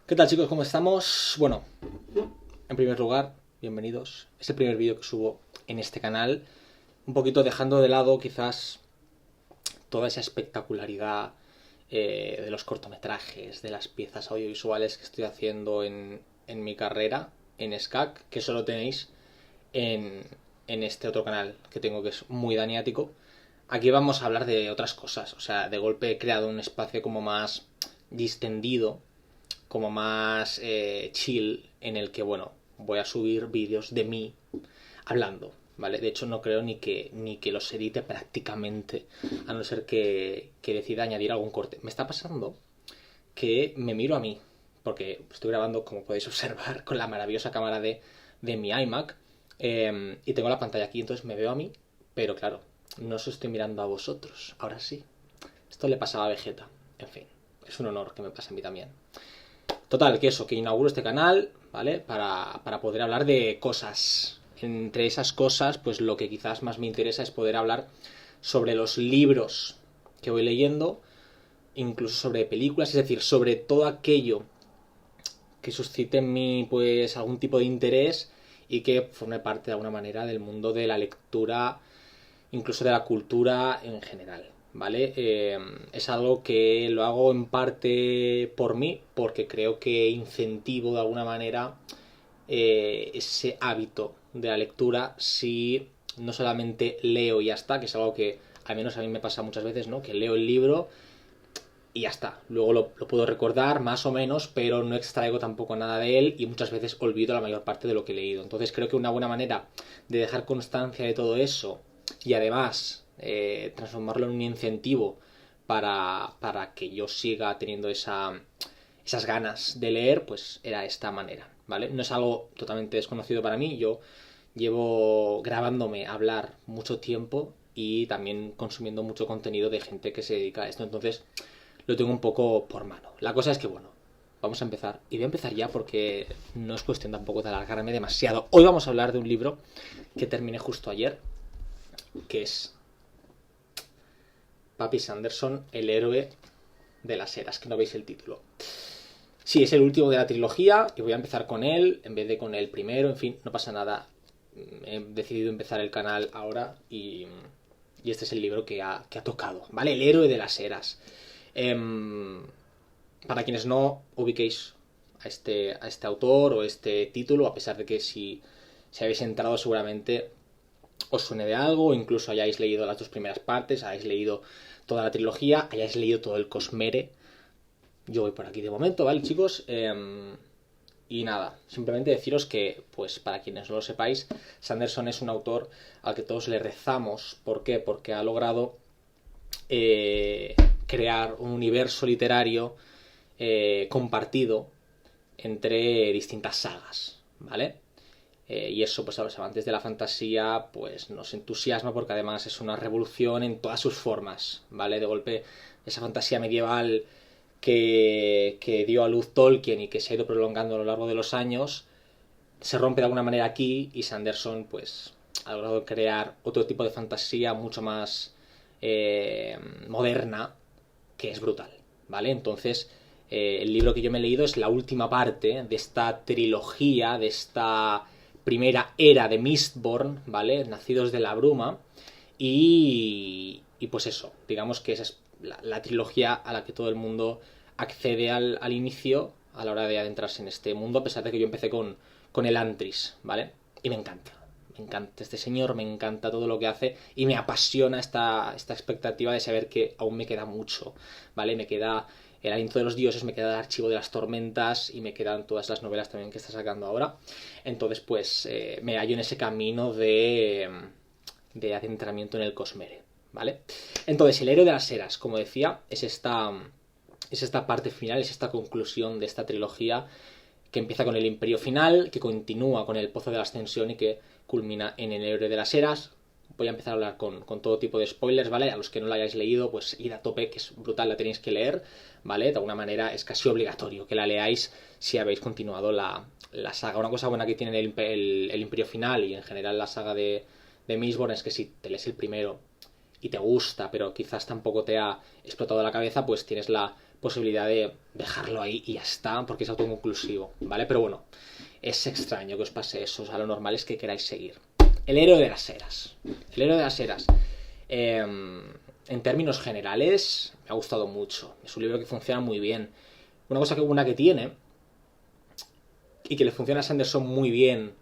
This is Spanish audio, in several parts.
¿Qué tal, chicos? ¿Cómo estamos? Bueno, en primer lugar, bienvenidos. Es el primer vídeo que subo en este canal, un poquito dejando de lado quizás toda esa espectacularidad de los cortometrajes, de las piezas audiovisuales que estoy haciendo en mi carrera en SCAC, que solo tenéis en, en este otro canal que tengo, que es muy daniático. Aquí vamos a hablar de otras cosas, o sea, de golpe he creado un espacio como más distendido, como más chill, en el que, bueno, voy a subir vídeos de mí hablando, ¿vale? De hecho, no creo ni que los edite prácticamente, a no ser que decida añadir algún corte. Me está pasando que me miro a mí, porque estoy grabando, como podéis observar, con la maravillosa cámara de mi iMac, y tengo la pantalla aquí, entonces me veo a mí, pero claro, no os estoy mirando a vosotros, ahora sí. Esto le pasaba a Vegeta, en fin, es un honor que me pase a mí también. Total, que eso, que inauguro este canal, ¿vale? Para poder hablar de cosas. Entre esas cosas, pues lo que quizás más me interesa es poder hablar sobre los libros que voy leyendo, incluso sobre películas, es decir, sobre todo aquello que suscite en mí, pues, algún tipo de interés y que forme parte de alguna manera del mundo de la lectura, incluso de la cultura en general, ¿vale? Es algo que lo hago en parte por mí, porque creo que incentivo de alguna manera ese hábito de la lectura si no solamente leo y ya está, que es algo que al menos a mí me pasa muchas veces, ¿no? Que leo el libro y ya está. Luego lo puedo recordar más o menos, pero no extraigo tampoco nada de él y muchas veces olvido la mayor parte de lo que he leído. Entonces creo que una buena manera de dejar constancia de todo eso y además transformarlo en un incentivo para que yo siga teniendo esas ganas de leer, pues era esta manera, ¿vale? No es algo totalmente desconocido para mí, yo llevo grabándome a hablar mucho tiempo y también consumiendo mucho contenido de gente que se dedica a esto, entonces lo tengo un poco por mano. La cosa es que, bueno, vamos a empezar. Y voy a empezar ya porque no es cuestión tampoco de alargarme demasiado. Hoy vamos a hablar de un libro que terminé justo ayer, que es Papi Sanderson, el héroe de las eras, que no veis el título. Sí, es el último de la trilogía y voy a empezar con él en vez de con el primero, en fin, no pasa nada. He decidido empezar el canal ahora y este es el libro que ha tocado, ¿vale? El héroe de las eras. Para quienes no ubiquéis a este autor o este título, a pesar de que si habéis entrado seguramente os suene de algo, o incluso hayáis leído las dos primeras partes, hayáis leído toda la trilogía, hayáis leído todo el Cosmere. Yo voy por aquí de momento, ¿vale, chicos? Y nada, simplemente deciros que, pues para quienes no lo sepáis, Sanderson es un autor al que todos le rezamos. ¿Por qué? Porque ha logrado crear un universo literario compartido entre distintas sagas, ¿vale? Y eso, pues a los amantes de la fantasía, pues nos entusiasma porque además es una revolución en todas sus formas, ¿vale? De golpe, esa fantasía medieval que dio a luz Tolkien y que se ha ido prolongando a lo largo de los años, se rompe de alguna manera aquí y Sanderson, pues, ha logrado crear otro tipo de fantasía mucho más moderna, que es brutal, ¿vale? Entonces, el libro que yo me he leído es la última parte de esta trilogía, de esta primera era de Mistborn, ¿vale? Nacidos de la Bruma. Y pues eso, digamos que esa es la trilogía a la que todo el mundo accede al inicio, a la hora de adentrarse en este mundo, a pesar de que yo empecé con el Antris, ¿vale? Y me encanta. Me encanta este señor, me encanta todo lo que hace y me apasiona esta expectativa de saber que aún me queda mucho, ¿vale? Me queda el aliento de los dioses, me queda el archivo de las tormentas y me quedan todas las novelas también que está sacando ahora. Entonces, pues, me hallo en ese camino de adentramiento en el Cosmere, ¿vale? Entonces, el héroe de las eras, como decía, es esta parte final, es esta conclusión de esta trilogía que empieza con el Imperio Final, que continúa con el Pozo de la Ascensión y que culmina en el héroe de las eras. Voy a empezar a hablar con todo tipo de spoilers, ¿vale? A los que no la hayáis leído, pues id a tope, que es brutal, la tenéis que leer, ¿vale? De alguna manera es casi obligatorio que la leáis si habéis continuado la saga. Una cosa buena que tiene el Imperio Final y en general la saga de Mistborn es que si te lees el primero y te gusta, pero quizás tampoco te ha explotado la cabeza, pues tienes la posibilidad de dejarlo ahí y ya está, porque es autoconclusivo, ¿vale? Pero bueno, es extraño que os pase eso, o sea, lo normal es que queráis seguir. El héroe de las eras. El héroe de las eras. En términos generales, me ha gustado mucho. Es un libro que funciona muy bien. Una cosa que tiene, y que le funciona a Sanderson muy bien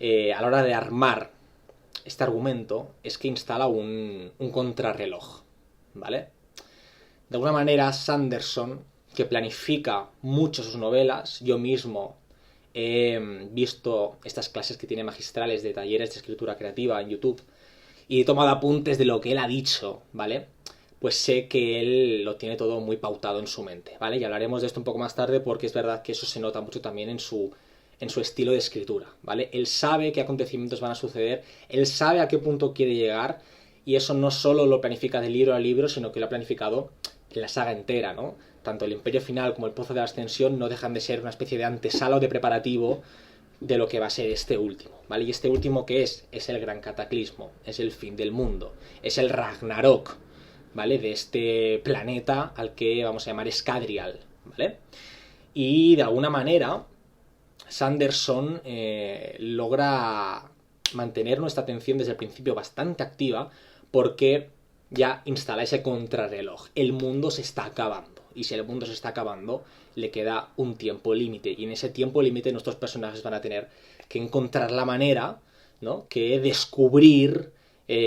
a la hora de armar este argumento, es que instala un contrarreloj, ¿vale? De alguna manera, Sanderson, que planifica mucho sus novelas, yo mismo he visto estas clases que tiene magistrales de talleres de escritura creativa en YouTube y he tomado apuntes de lo que él ha dicho, ¿vale? Pues sé que él lo tiene todo muy pautado en su mente, ¿vale? Y hablaremos de esto un poco más tarde porque es verdad que eso se nota mucho también en su estilo de escritura, ¿vale? Él sabe qué acontecimientos van a suceder, él sabe a qué punto quiere llegar y eso no solo lo planifica de libro a libro, sino que lo ha planificado en la saga entera, ¿no? Tanto el Imperio Final como el Pozo de la Ascensión no dejan de ser una especie de antesala o de preparativo de lo que va a ser este último, ¿vale? Y este último, ¿qué es? Es el gran cataclismo, es el fin del mundo, es el Ragnarok, ¿vale? De este planeta al que vamos a llamar Scadrial, ¿vale? Y de alguna manera Sanderson logra mantener nuestra atención desde el principio bastante activa porque ya instala ese contrarreloj. El mundo se está acabando. Y si el mundo se está acabando, le queda un tiempo límite. Y en ese tiempo límite nuestros personajes van a tener que encontrar la manera, ¿no? Que descubrir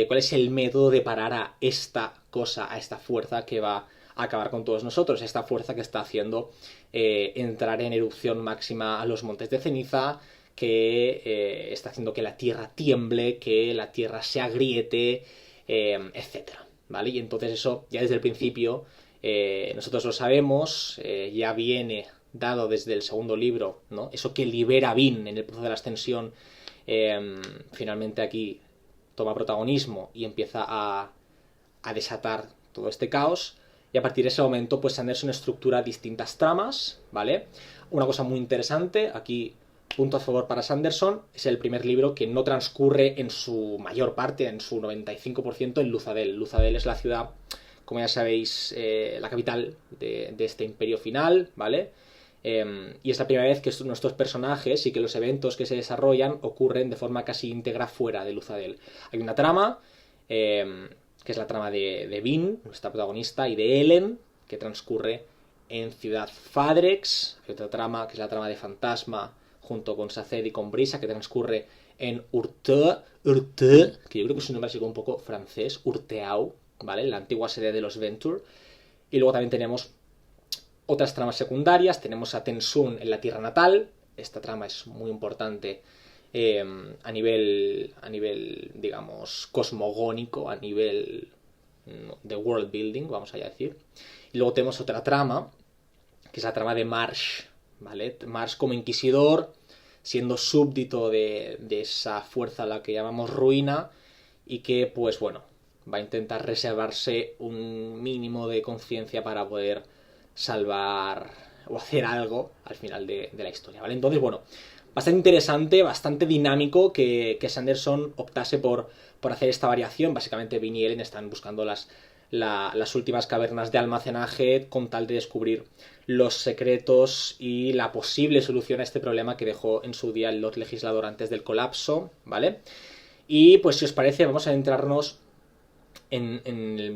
cuál es el método de parar a esta cosa, a esta fuerza que va a acabar con todos nosotros. Esta fuerza que está haciendo entrar en erupción máxima a los montes de ceniza, que está haciendo que la tierra tiemble, que la tierra se agriete, etcétera, ¿vale? Y entonces eso ya desde el principio nosotros lo sabemos, ya viene dado desde el segundo libro, ¿no? Eso que libera Vin en el proceso de la ascensión, finalmente aquí toma protagonismo y empieza a desatar todo este caos. Y a partir de ese momento, pues Sanderson estructura distintas tramas, ¿vale? Una cosa muy interesante, aquí punto a favor para Sanderson, es el primer libro que no transcurre en su mayor parte, en su 95% en Luthadel. Luthadel es la ciudad, como ya sabéis, la capital de este imperio final, ¿vale? Y es la primera vez que nuestros personajes y que los eventos que se desarrollan ocurren de forma casi íntegra fuera de Luthadel. Hay una trama, que es la trama de Vin, nuestra protagonista, y de Ellen, que transcurre en Ciudad Fadrex. Hay otra trama, que es la trama de Fantasma, junto con Saced y con Brisa, que transcurre en Urteu, que yo creo que es un nombre así como un poco francés, Urteau, ¿vale? La antigua sede de los Venture. Y luego también tenemos otras tramas secundarias, tenemos a Tensun en la Tierra Natal, esta trama es muy importante a nivel, digamos, cosmogónico, a nivel de world building, vamos a decir. Y luego tenemos otra trama, que es la trama de Marsh, ¿vale? Marsh como inquisidor, siendo súbdito de esa fuerza a la que llamamos ruina, y que, pues bueno, va a intentar reservarse un mínimo de conciencia para poder salvar o hacer algo al final de la historia, ¿vale? Entonces, bueno, bastante interesante, bastante dinámico que Sanderson optase por hacer esta variación. Básicamente Vin y Ellen están buscando las últimas cavernas de almacenaje con tal de descubrir los secretos y la posible solución a este problema que dejó en su día el Lord Legislador antes del colapso, ¿vale? Y pues si os parece vamos a adentrarnos en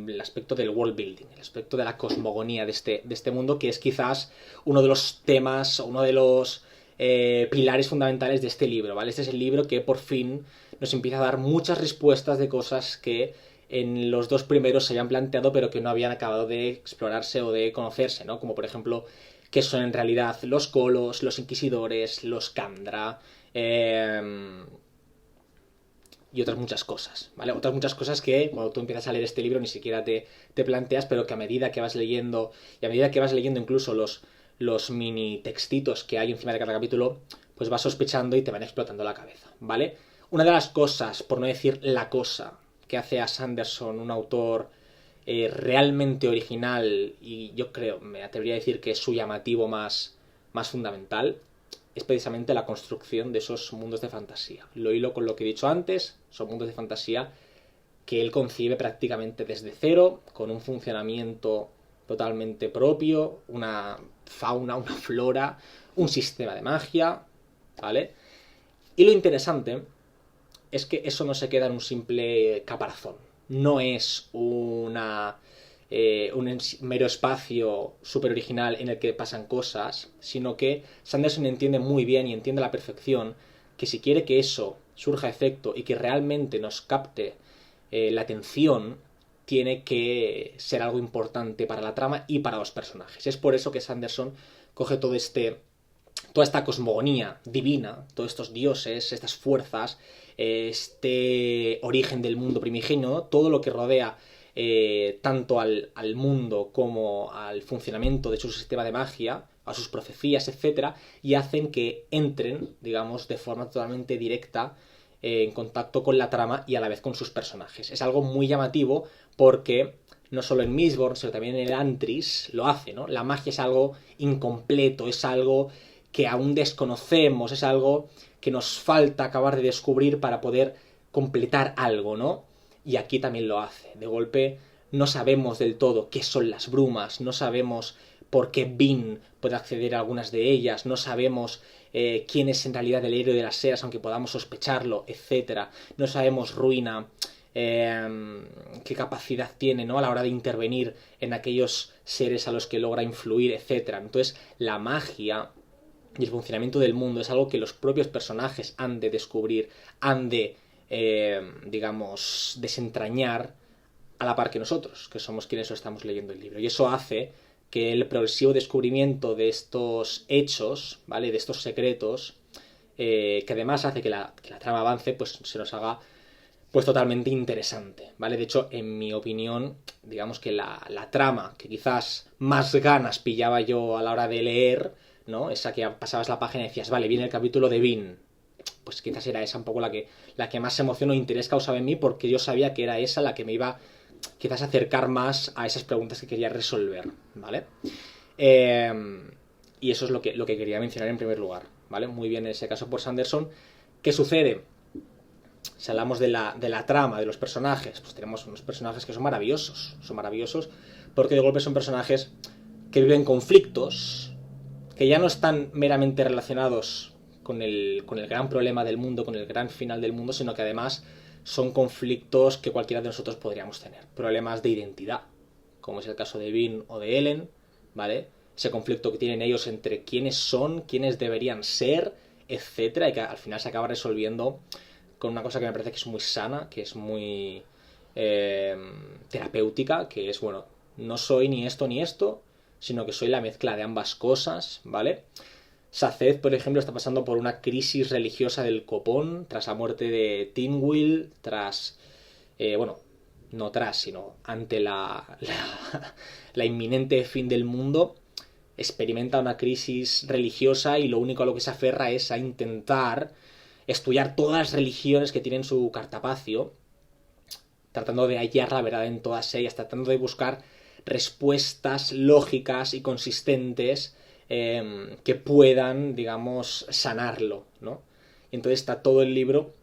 el aspecto del world building, el aspecto de la cosmogonía de este mundo, que es quizás uno de los temas, uno de los pilares fundamentales de este libro, ¿vale? Este es el libro que por fin nos empieza a dar muchas respuestas de cosas que en los dos primeros se habían planteado pero que no habían acabado de explorarse o de conocerse, ¿no? Como por ejemplo, qué son en realidad los Kolos, los Inquisidores, los Kandra, y otras muchas cosas, ¿vale? Otras muchas cosas que cuando tú empiezas a leer este libro ni siquiera te planteas, pero que a medida que vas leyendo, y a medida que vas leyendo incluso los mini textitos que hay encima de cada capítulo, pues vas sospechando y te van explotando la cabeza, ¿vale? Una de las cosas, por no decir la cosa, que hace a Sanderson un autor realmente original, y yo creo, me atrevería a decir que es su llamativo más fundamental, es precisamente la construcción de esos mundos de fantasía. Lo hilo con lo que he dicho antes, son mundos de fantasía que él concibe prácticamente desde cero, con un funcionamiento totalmente propio, una fauna, una flora, un sistema de magia, ¿vale? Y lo interesante es que eso no se queda en un simple caparazón. No es un mero espacio súper original en el que pasan cosas, sino que Sanderson entiende muy bien y entiende a la perfección que si quiere que eso surja efecto y que realmente nos capte la atención, tiene que ser algo importante para la trama y para los personajes. Es por eso que Sanderson coge toda esta cosmogonía divina, todos estos dioses, estas fuerzas, este origen del mundo primigenio, todo lo que rodea tanto al mundo como al funcionamiento de su sistema de magia, a sus profecías, etcétera, y hacen que entren, digamos, de forma totalmente directa en contacto con la trama y a la vez con sus personajes. Es algo muy llamativo porque no solo en Mistborn, sino también en el Antris lo hace, ¿no? La magia es algo incompleto, es algo que aún desconocemos, es algo que nos falta acabar de descubrir para poder completar algo, ¿no? Y aquí también lo hace. De golpe no sabemos del todo qué son las brumas, no sabemos por qué Vin puede acceder a algunas de ellas, no sabemos quién es en realidad el héroe de las eras, aunque podamos sospecharlo, etc. No sabemos Ruina qué capacidad tiene, ¿no?, a la hora de intervenir en aquellos seres a los que logra influir, etc. Entonces, la magia y el funcionamiento del mundo es algo que los propios personajes han de descubrir, han de, digamos, desentrañar a la par que nosotros, que somos quienes lo estamos leyendo el libro. Y eso hace que el progresivo descubrimiento de estos hechos, ¿vale?, de estos secretos, que además hace que la trama avance, pues se nos haga pues totalmente interesante, ¿vale? De hecho, en mi opinión, digamos que la trama que quizás más ganas pillaba yo a la hora de leer, ¿no?, esa que pasabas la página y decías, vale, viene el capítulo de Vin, pues quizás era esa un poco la que más emoción o interés causaba en mí, porque yo sabía que era esa la que me iba quizás a acercar más a esas preguntas que quería resolver, ¿vale? Y eso es lo que quería mencionar en primer lugar, ¿vale? Muy bien en ese caso por Sanderson. ¿Qué sucede? Si hablamos de la trama, de los personajes, pues tenemos unos personajes que son maravillosos porque de golpe son personajes que viven conflictos, que ya no están meramente relacionados con el gran problema del mundo, con el gran final del mundo, sino que además son conflictos que cualquiera de nosotros podríamos tener. Problemas de identidad, como es el caso de Vin o de Ellen, ¿vale? Ese conflicto que tienen ellos entre quiénes son, quiénes deberían ser, etcétera, y que al final se acaba resolviendo con una cosa que me parece que es muy sana, que es muy terapéutica, que es, bueno, no soy ni esto, sino que soy la mezcla de ambas cosas, ¿vale? Saced, por ejemplo, está pasando por una crisis religiosa del copón tras la muerte de Tynwil, sino ante la inminente fin del mundo. Experimenta una crisis religiosa y lo único a lo que se aferra es a intentar estudiar todas las religiones que tienen su cartapacio, tratando de hallar la verdad en todas ellas, tratando de buscar respuestas lógicas y consistentes que puedan, digamos, sanarlo, ¿no? Y entonces está todo el libro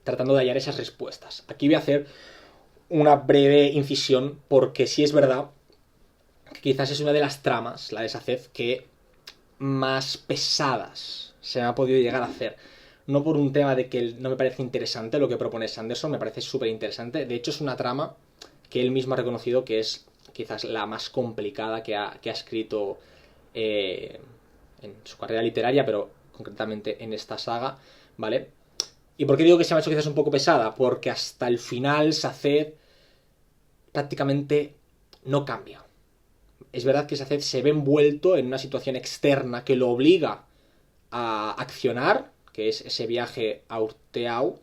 tratando de hallar esas respuestas. Aquí voy a hacer una breve incisión porque sí es verdad que quizás es una de las tramas, la de Saced, que más pesadas se me ha podido llegar a hacer. No por un tema de que no me parece interesante lo que propone Sanderson, me parece súper interesante. De hecho, es una trama que él mismo ha reconocido que es quizás la más complicada que ha escrito en su carrera literaria, pero concretamente en esta saga, ¿vale? ¿Y por qué digo que se me ha hecho quizás un poco pesada? Porque hasta el final Saced prácticamente no cambia. Es verdad que Saced se ve envuelto en una situación externa que lo obliga a accionar, que es ese viaje a Urteau,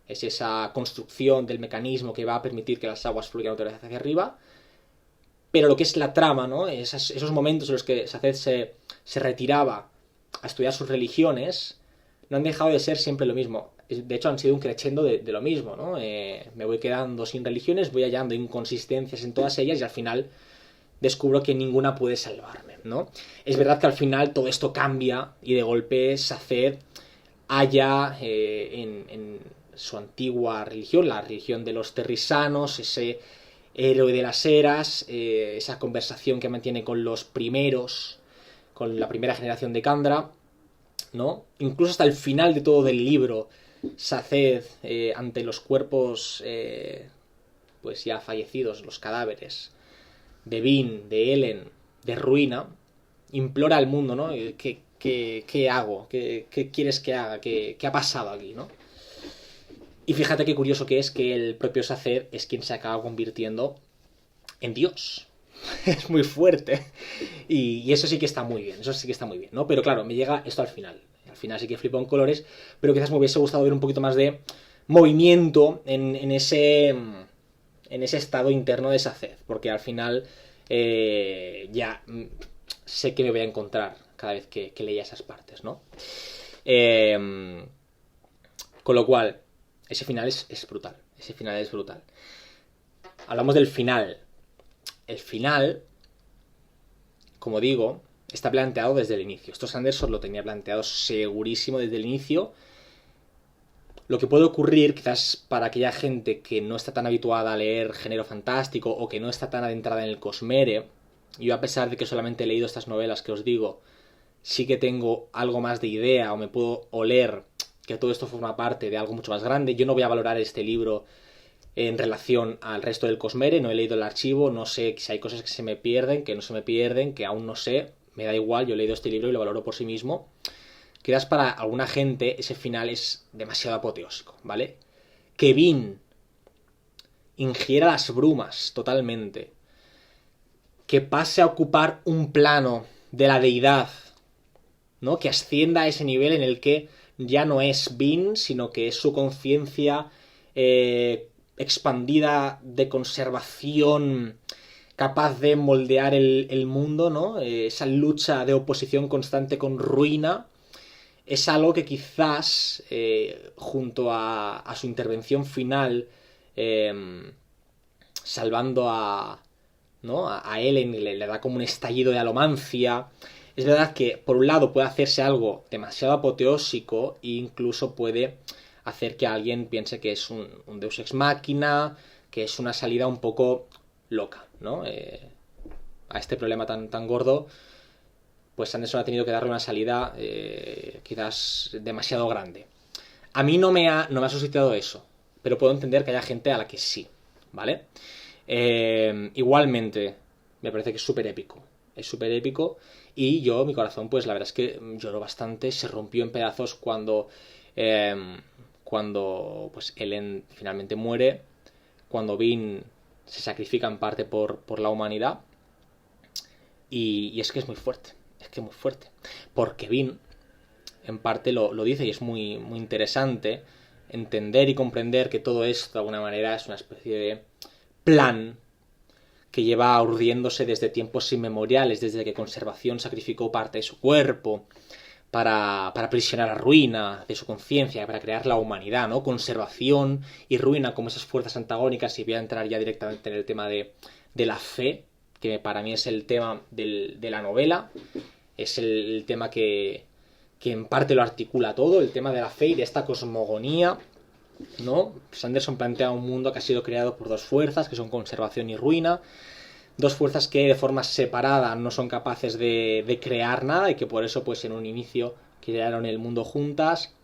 es esa construcción del mecanismo que va a permitir que las aguas fluyan otra vez hacia arriba. Pero lo que es la trama, ¿no?, esos momentos en los que Saced se retiraba a estudiar sus religiones, no han dejado de ser siempre lo mismo. De hecho, han sido un crescendo de lo mismo, ¿no? Me voy quedando sin religiones, voy hallando inconsistencias en todas ellas y al final descubro que ninguna puede salvarme, ¿no? Es verdad que al final todo esto cambia y de golpe Saced halla en su antigua religión, la religión de los terrisanos, ese héroe de las eras, esa conversación que mantiene con los primeros, con la primera generación de Kandra, ¿no? Incluso hasta el final de todo del libro, Saced, ante los cuerpos pues ya fallecidos, los cadáveres de Vin, de Ellen, de Ruina, implora al mundo, ¿no? ¿Qué hago? ¿Qué quieres que haga? ¿Qué ha pasado aquí, no? Y fíjate qué curioso que es que el propio Saced es quien se acaba convirtiendo en Dios. Es muy fuerte. Y eso sí que está muy bien, eso sí que está muy bien, ¿no? Pero claro, me llega esto al final. Al final sí que flipo en colores, pero quizás me hubiese gustado ver un poquito más de movimiento en ese estado interno de Saced, porque al final ya sé que me voy a encontrar cada vez que leía esas partes, ¿no? Con lo cual, ese final es brutal. Ese final es brutal. Hablamos del final. El final, como digo, está planteado desde el inicio. Esto Sanderson lo tenía planteado segurísimo desde el inicio. Lo que puede ocurrir, quizás para aquella gente que no está tan habituada a leer género fantástico o que no está tan adentrada en el Cosmere, yo a pesar de que solamente he leído estas novelas que os digo, sí que tengo algo más de idea o me puedo oler que todo esto forma parte de algo mucho más grande. Yo no voy a valorar este libro en relación al resto del Cosmere, no he leído el archivo, no sé si hay cosas que se me pierden, que no se me pierden, que aún no sé, me da igual, yo he leído este libro y lo valoro por sí mismo. Quizás para alguna gente ese final es demasiado apoteósico, ¿vale? Que Vin ingiera las brumas totalmente, que pase a ocupar un plano de la deidad, ¿no? Que ascienda a ese nivel en el que ya no es Vin, sino que es su conciencia expandida de conservación, capaz de moldear el mundo, ¿no? Esa lucha de oposición constante con Ruina es algo que quizás, junto a su intervención final, salvando ¿no? a Ellen, le da como un estallido de alomancia. Es verdad que, por un lado, puede hacerse algo demasiado apoteósico e incluso puede hacer que alguien piense que es un Deus Ex Machina, que es una salida un poco loca, ¿no? A este problema tan gordo, pues Sanderson ha tenido que darle una salida quizás demasiado grande. A mí no me ha suscitado eso, pero puedo entender que haya gente a la que sí, ¿vale? Igualmente, me parece que es súper épico. Es súper épico y mi corazón, pues la verdad es que lloró bastante, se rompió en pedazos cuando pues Ellen finalmente muere, cuando Vin se sacrifica en parte por la humanidad, y es que es muy fuerte. Es que muy fuerte. Porque Vin, en parte, lo dice y es muy, muy interesante entender y comprender que todo esto, de alguna manera, es una especie de plan que lleva urdiéndose desde tiempos inmemoriales, desde que Conservación sacrificó parte de su cuerpo para aprisionar a Ruina de su conciencia, para crear la humanidad, ¿no? Conservación y Ruina como esas fuerzas antagónicas, y voy a entrar ya directamente en el tema de la fe, que para mí es el tema de la novela, es el tema que en parte lo articula todo, el tema de la fe y de esta cosmogonía, ¿no? Sanderson plantea un mundo que ha sido creado por dos fuerzas, que son Conservación y Ruina, dos fuerzas que de forma separada no son capaces de crear nada y que por eso, pues en un inicio crearon el mundo juntas.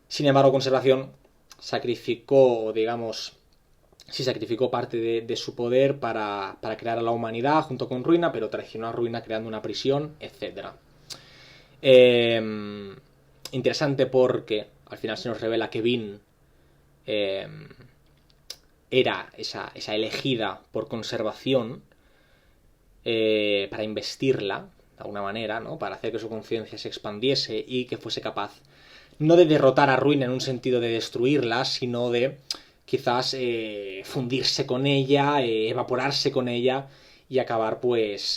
Sin embargo, Conservación sacrificó, digamos, sacrificó parte de su poder para crear a la humanidad junto con Ruina, pero traicionó a Ruina creando una prisión, etc. Interesante porque al final se nos revela que Vin era esa elegida por Conservación para investirla, de alguna manera, ¿no? Para hacer que su conciencia se expandiese y que fuese capaz no de derrotar a Ruina en un sentido de destruirla, sino de quizás fundirse con ella, evaporarse con ella y acabar pues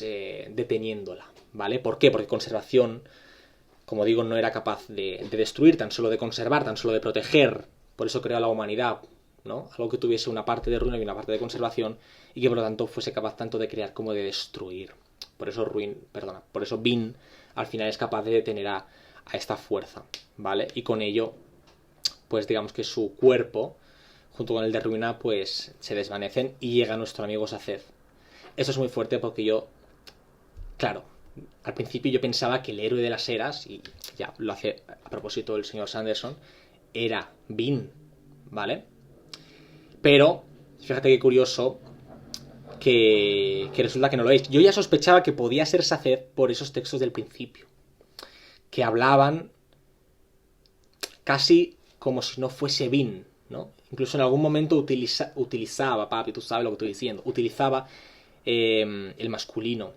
deteniéndola, ¿vale? ¿Por qué? Porque Conservación, como digo, no era capaz de destruir, tan solo de conservar, tan solo de proteger. Por eso creó a la humanidad, ¿no? Algo que tuviese una parte de Ruina y una parte de Conservación y que por lo tanto fuese capaz tanto de crear como de destruir. Por eso Vin al final es capaz de detener a esta fuerza, ¿vale? Y con ello, pues digamos que su cuerpo, junto con el de Ruina, pues se desvanecen y llega nuestro amigo Saced. Eso es muy fuerte porque yo, claro, al principio yo pensaba que el héroe de las eras, y ya lo hace a propósito el señor Sanderson, era Vin, ¿vale? Pero, fíjate qué curioso que resulta que no lo es. Yo ya sospechaba que podía ser Saced por esos textos del principio, que hablaban casi como si no fuese Vin, ¿no? Incluso en algún momento utilizaba, papi, tú sabes lo que estoy diciendo, utilizaba el masculino.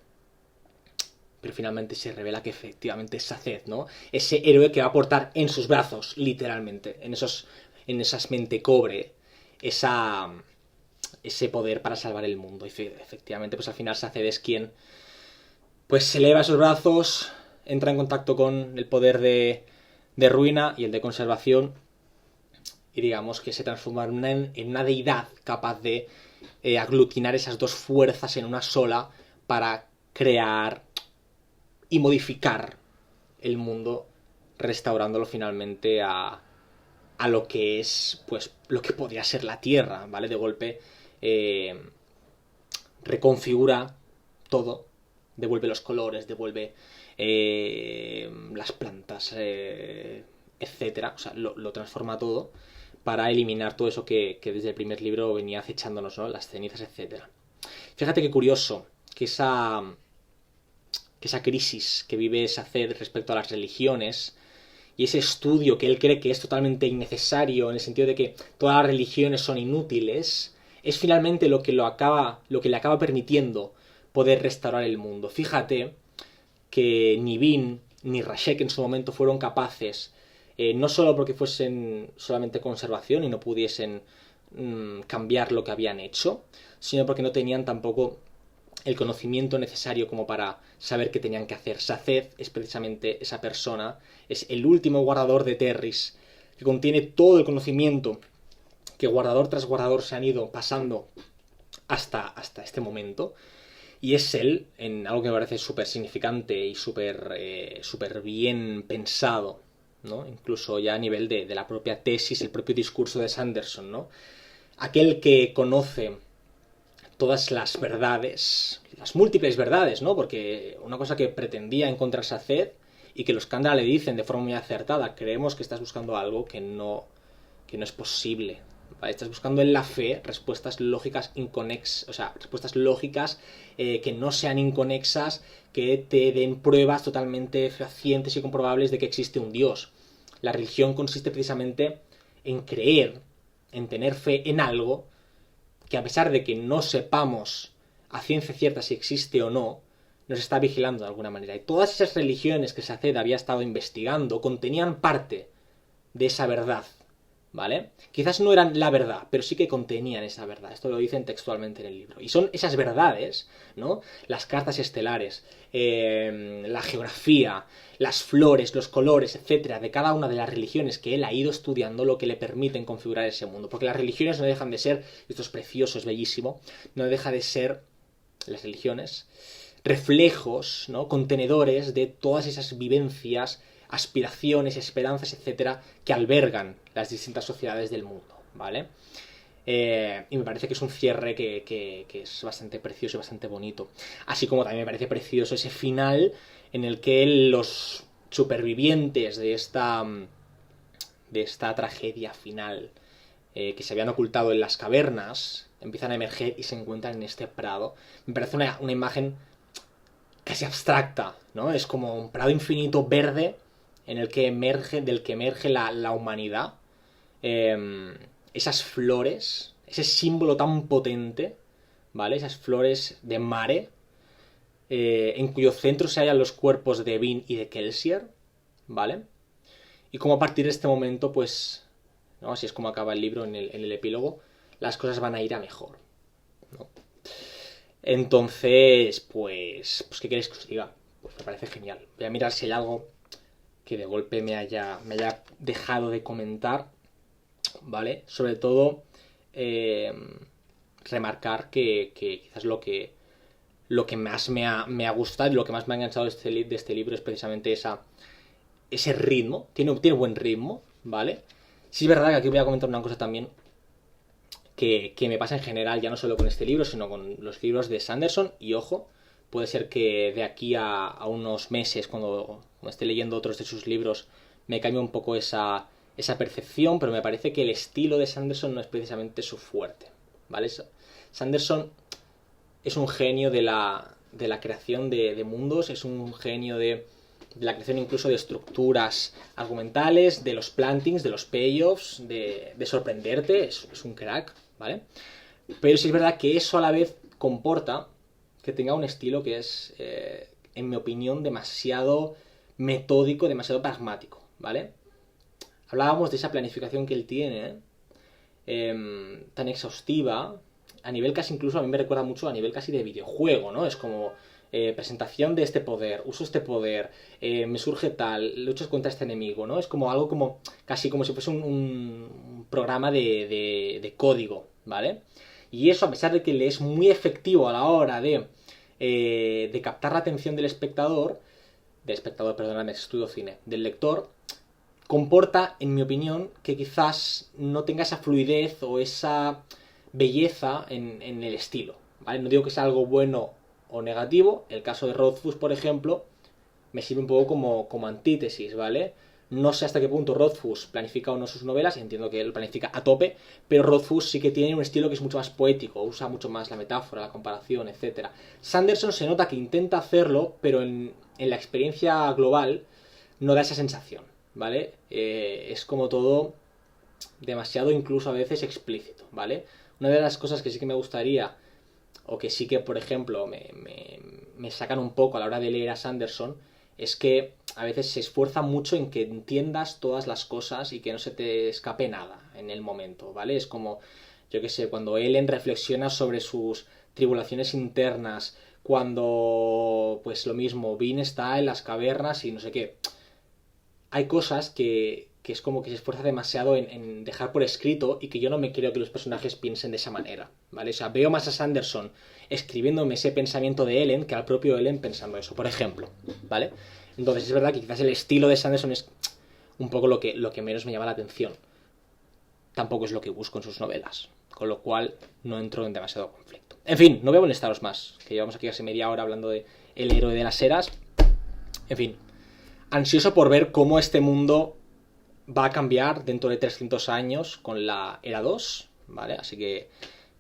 Pero finalmente se revela que efectivamente es Saced, ¿no? Ese héroe que va a portar en sus brazos, literalmente, en esas mentecobre, ese poder para salvar el mundo. Y efectivamente, pues al final Saced es quien pues se eleva esos brazos, entra en contacto con el poder de Ruina y el de conservación, y digamos que se transforma en una deidad capaz de aglutinar esas dos fuerzas en una sola para crear y modificar el mundo, restaurándolo finalmente a lo que es, pues, lo que podría ser la Tierra, ¿vale? De golpe reconfigura todo, devuelve los colores, devuelve las plantas, etcétera. O sea, lo transforma todo para eliminar todo eso que desde el primer libro venía acechándonos, ¿no? Las cenizas, etcétera. Fíjate qué curioso que esa crisis que vive Saced respecto a las religiones y ese estudio que él cree que es totalmente innecesario en el sentido de que todas las religiones son inútiles, es finalmente lo que le acaba permitiendo poder restaurar el mundo. Fíjate que ni Vin ni Rashek en su momento fueron capaces, no solo porque fuesen solamente conservación y no pudiesen cambiar lo que habían hecho, sino porque no tenían tampoco el conocimiento necesario como para saber qué tenían que hacer. Saced es precisamente esa persona, es el último guardador de Terris, que contiene todo el conocimiento que guardador tras guardador se han ido pasando hasta este momento, y es él, en algo que me parece súper significante y súper bien pensado, ¿no? Incluso ya a nivel de la propia tesis, el propio discurso de Sanderson, ¿no? Aquel que conoce todas las verdades, las múltiples verdades, ¿no? Porque una cosa que pretendía encontrar Saced y que los Kandra le dicen de forma muy acertada, creemos que estás buscando algo que no es posible, ¿vale? Estás buscando en la fe respuestas lógicas inconexas, o sea, respuestas lógicas que no sean inconexas, que te den pruebas totalmente fehacientes y comprobables de que existe un Dios. La religión consiste precisamente en creer, en tener fe en algo que, a pesar de que no sepamos a ciencia cierta si existe o no, nos está vigilando de alguna manera. Y todas esas religiones que Saced había estado investigando contenían parte de esa verdad, ¿vale? Quizás no eran la verdad, pero sí que contenían esa verdad. Esto lo dicen textualmente en el libro. Y son esas verdades, ¿no? Las cartas estelares, la geografía, las flores, los colores, etcétera, de cada una de las religiones que él ha ido estudiando, lo que le permiten configurar ese mundo. Porque las religiones no dejan de ser, esto es precioso, es bellísimo, no deja de ser, las religiones, reflejos, ¿no? Contenedores de todas esas vivencias, aspiraciones, esperanzas, etcétera, que albergan las distintas sociedades del mundo, ¿vale? Y me parece que es un cierre que es bastante precioso y bastante bonito. Así como también me parece precioso ese final en el que los supervivientes de esta tragedia final, que se habían ocultado en las cavernas, empiezan a emerger y se encuentran en este prado. Me parece una imagen casi abstracta, ¿no? Es como un prado infinito verde en el que del que emerge la humanidad. Esas flores, ese símbolo tan potente, ¿vale? Esas flores de mare, en cuyo centro se hallan los cuerpos de Vin y de Kelsier, ¿vale? Y como a partir de este momento, pues, ¿no? Así es como acaba el libro en el epílogo, las cosas van a ir a mejor, ¿no? Entonces, pues ¿qué queréis que os diga? Pues me parece genial. Voy a mirar si hay algo que de golpe me haya dejado de comentar, ¿vale? Sobre todo, remarcar que quizás lo que más me ha gustado y lo que más me ha enganchado de este libro es precisamente ese ritmo. Tiene buen ritmo, ¿vale? Sí es verdad que aquí voy a comentar una cosa también que me pasa en general, ya no solo con este libro, sino con los libros de Sanderson. Y ojo, puede ser que de aquí a unos meses, cuando esté leyendo otros de sus libros, me cambie un poco esa percepción, pero me parece que el estilo de Sanderson no es precisamente su fuerte, ¿vale? Sanderson es un genio de la creación de mundos, es un genio de la creación incluso de estructuras argumentales, de los plantings, de los payoffs, de sorprenderte, es un crack, ¿vale? Pero sí es verdad que eso a la vez comporta que tenga un estilo que es, en mi opinión, demasiado metódico, demasiado pragmático, ¿vale? Hablábamos de esa planificación que él tiene, tan exhaustiva, a nivel casi, incluso a mí me recuerda mucho a nivel casi de videojuego, ¿no? Es como presentación de este poder, uso este poder, me surge tal, luchas contra este enemigo, ¿no? Es como algo como, casi como si fuese un programa de código, ¿vale? Y eso, a pesar de que le es muy efectivo a la hora de captar la atención del espectador, perdóname, estudio cine, del lector, comporta, en mi opinión, que quizás no tenga esa fluidez o esa belleza en el estilo, ¿vale? No digo que sea algo bueno o negativo. El caso de Rothfuss, por ejemplo, me sirve un poco como antítesis, ¿vale? No sé hasta qué punto Rothfuss planifica o no sus novelas, entiendo que él planifica a tope, pero Rothfuss sí que tiene un estilo que es mucho más poético, usa mucho más la metáfora, la comparación, etc. Sanderson se nota que intenta hacerlo, pero en la experiencia global no da esa sensación, ¿vale? Es como todo demasiado, incluso a veces explícito, ¿vale? Una de las cosas que sí que me gustaría, o que sí que, por ejemplo, me sacan un poco a la hora de leer a Sanderson, es que a veces se esfuerza mucho en que entiendas todas las cosas y que no se te escape nada en el momento, ¿vale? Es como, yo qué sé, cuando Ellen reflexiona sobre sus tribulaciones internas, cuando, pues lo mismo, Bean está en las cavernas y no sé qué. Hay cosas que es como que se esfuerza demasiado en dejar por escrito y que yo no me creo que los personajes piensen de esa manera, ¿vale? O sea, veo más a Sanderson escribiéndome ese pensamiento de Ellen que al propio Ellen pensando eso, por ejemplo, ¿vale? Entonces es verdad que quizás el estilo de Sanderson es un poco lo que menos me llama la atención. Tampoco es lo que busco en sus novelas, con lo cual no entro en demasiado conflicto. En fin, no voy a molestaros más, que llevamos aquí casi media hora hablando de El héroe de las eras. En fin, ansioso por ver cómo este mundo va a cambiar dentro de 300 años con la Era 2, ¿vale? Así que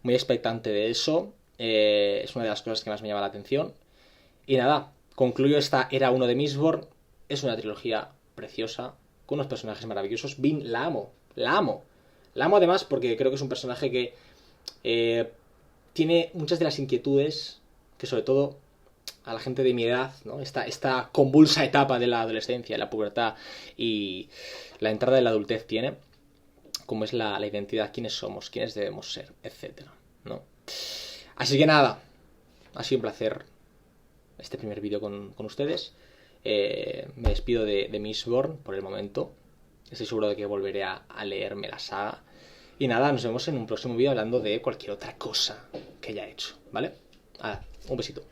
muy expectante de eso. Es una de las cosas que más me llama la atención. Y nada, concluyo esta Era 1 de Mistborn. Es una trilogía preciosa, con unos personajes maravillosos. Bean, la amo, la amo. La amo además porque creo que es un personaje que tiene muchas de las inquietudes que sobre todo a la gente de mi edad, ¿no? Esta convulsa etapa de la adolescencia, la pubertad y la entrada de la adultez tiene, como es la identidad, quiénes somos, quiénes debemos ser, etcétera, ¿no? Así que nada, ha sido un placer este primer vídeo con ustedes. Me despido de Mistborn por el momento. Estoy seguro de que volveré a leerme la saga. Y nada, nos vemos en un próximo vídeo hablando de cualquier otra cosa que haya hecho, ¿vale? Un besito.